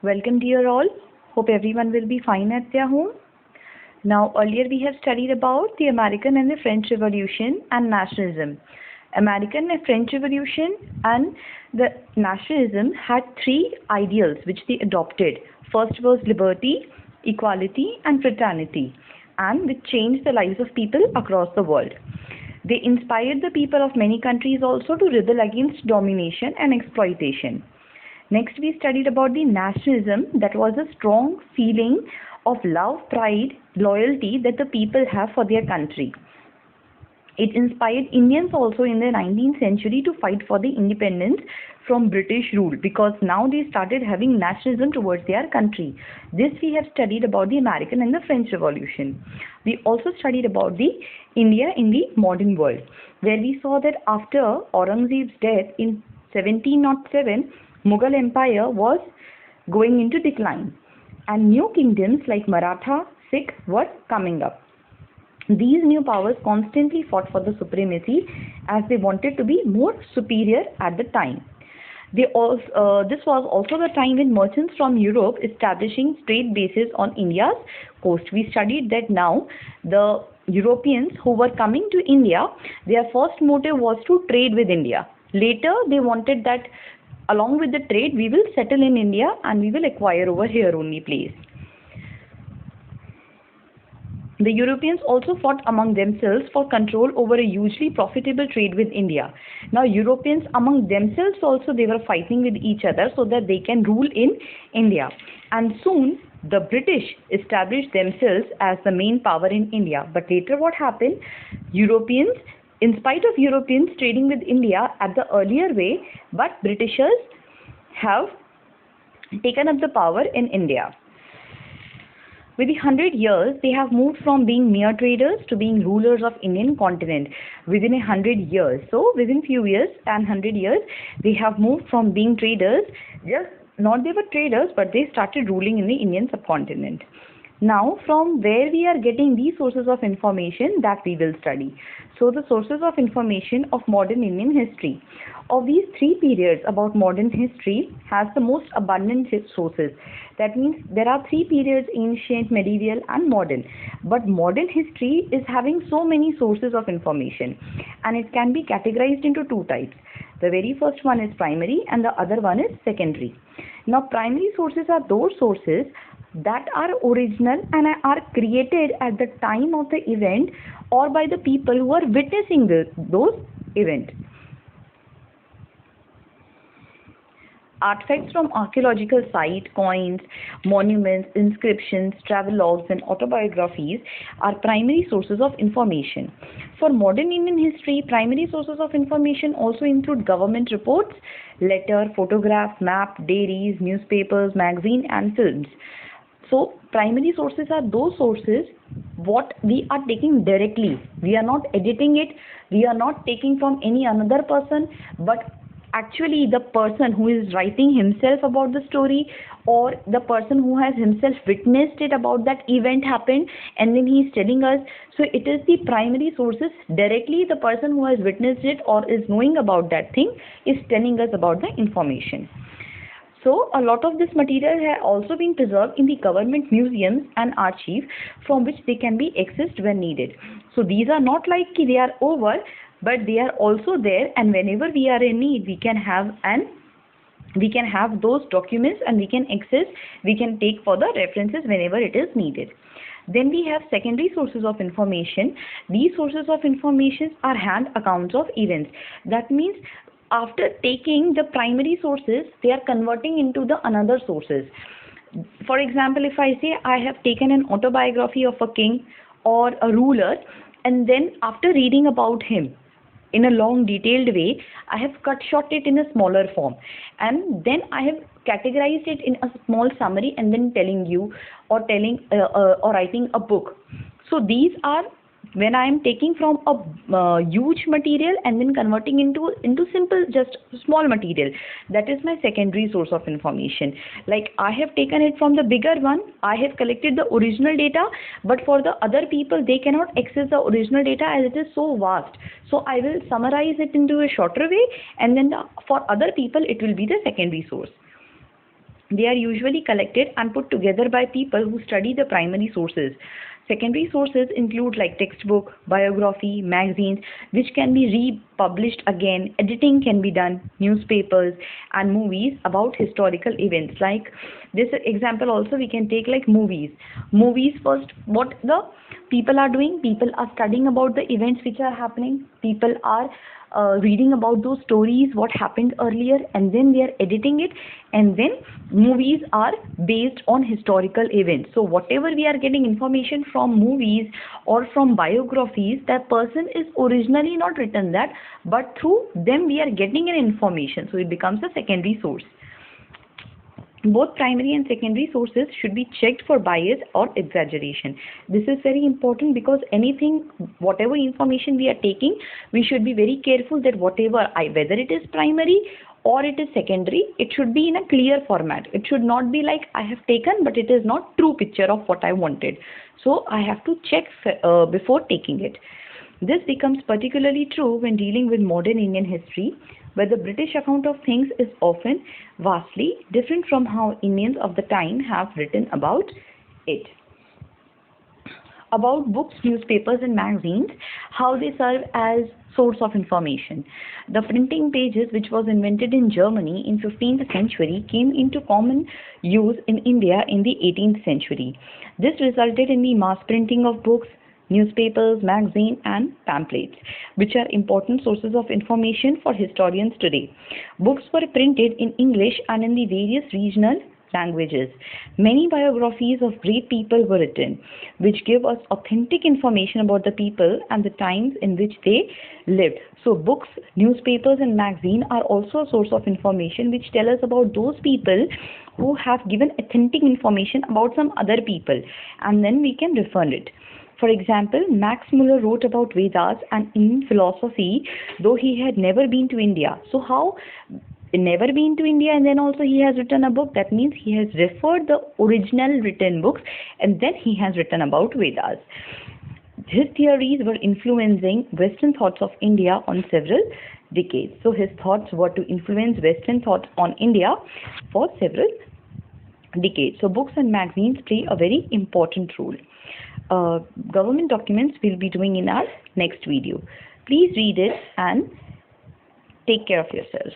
Welcome dear all. Hope everyone will be fine at their home. Now earlier we have studied about the American and the French Revolution and nationalism. American and French Revolution and the nationalism had three ideals which they adopted. First was liberty, equality and fraternity, and which changed the lives of people across the world. They inspired the people of many countries also to rebel against domination and exploitation. Next, we studied about the nationalism, that was a strong feeling of love, pride, loyalty that the people have for their country. It inspired Indians also in the 19th century to fight for the independence from British rule, because now they started having nationalism towards their country. This we have studied about the American and the French Revolution. We also studied about the India in the modern world, where we saw that after Aurangzeb's death in 1707, Mughal Empire was going into decline and new kingdoms like Maratha, Sikh were coming up. These new powers constantly fought for the supremacy as they wanted to be more superior at the time. This was also the time when merchants from Europe establishing trade bases on India's coast. We studied that now the Europeans who were coming to India, their first motive was to trade with India. Later they wanted that along with the trade we will settle in India and we will acquire over here only place. The Europeans also fought among themselves for control over a hugely profitable trade with India. Now Europeans among themselves also they were fighting with each other so that they can rule in India. And soon the British established themselves as the main power in India. But later what happened? In spite of Europeans trading with India at the earlier way, but Britishers have taken up the power in India. With the 100 years, they have moved from being mere traders to being rulers of Indian continent within 100 years. So within few years and 100 years, they have moved from being traders, just not they were traders, but they started ruling in the Indian subcontinent. Now, from where we are getting these sources of information, that we will study. So, the sources of information of modern Indian history. Of these three periods about modern history has the most abundant sources. That means there are three periods: ancient, medieval and modern. But modern history is having so many sources of information, and it can be categorized into two types. The very first one is primary and the other one is secondary. Now, primary sources are those sources that are original and are created at the time of the event or by the people who are witnessing those events. Artifacts from archaeological sites, coins, monuments, inscriptions, travelogues and autobiographies are primary sources of information. For modern Indian history, primary sources of information also include government reports, letter, photograph, map, diaries, newspapers, magazine and films. So, primary sources are those sources what we are taking directly. We are not editing it. We are not taking from any another person, but actually the person who is writing himself about the story, or the person who has himself witnessed it about that event happened and then he is telling us. So, it is the primary sources directly. The person who has witnessed it or is knowing about that thing is telling us about the information. So, a lot of this material has also been preserved in the government museums and archives from which they can be accessed when needed. So, these are not like they are over, but they are also there, and whenever we are in need, we can have those documents and we can take for the references whenever it is needed. Then we have secondary sources of information. These sources of information are hand accounts of events. That means after taking the primary sources, they are converting into the another sources. For example, if I say I have taken an autobiography of a king or a ruler, and then after reading about him in a long detailed way, I have cut short it in a smaller form, and then I have categorized it in a small summary and then telling you or writing a book. So these are when I am taking from a huge material and then converting into simple, just small material. That is my secondary source of information. Like I have taken it from the bigger one, I have collected the original data, but for the other people, they cannot access the original data as it is so vast. So I will summarize it into a shorter way, and then for other people, it will be the secondary source. They are usually collected and put together by people who study the primary sources. Secondary sources include like textbook, biography, magazines, which can be republished again. Editing can be done, newspapers and movies about historical events. Like this example also we can take like movies. Movies first, what the people are doing? People are studying about the events which are happening. People are reading about those stories, what happened earlier, and then they are editing it, and then movies are based on historical events. So whatever we are getting information from movies or from biographies, that person is originally not written that, but through them we are getting an information, so it becomes a secondary source. Both primary and secondary sources should be checked for bias or exaggeration. This is very important because whatever information we are taking, we should be very careful that whether it is primary or it is secondary, it should be in a clear format. It should not be like I have taken, but it is not true picture of what I wanted. So I have to check before taking it. This becomes particularly true when dealing with modern Indian history, where the British account of things is often vastly different from how Indians of the time have written about it. About books, newspapers and magazines, how they serve as source of information. The printing pages, which was invented in Germany in 15th century, came into common use in India in the 18th century. This resulted in the mass printing of books, newspapers, magazines and pamphlets, which are important sources of information for historians today. Books were printed in English and in the various regional languages. Many biographies of great people were written, which give us authentic information about the people and the times in which they lived. So books, newspapers and magazines are also a source of information which tell us about those people who have given authentic information about some other people, and then we can refer it. For example, Max Muller wrote about Vedas and in philosophy, though he had never been to India. So how never been to India and then also he has written a book? That means he has referred the original written books and then he has written about Vedas. His theories were influencing Western thoughts of India on several decades. So his thoughts were to influence Western thoughts on India for several decades. So books and magazines play a very important role. Government documents we'll be doing in our next video. Please read it and take care of yourself.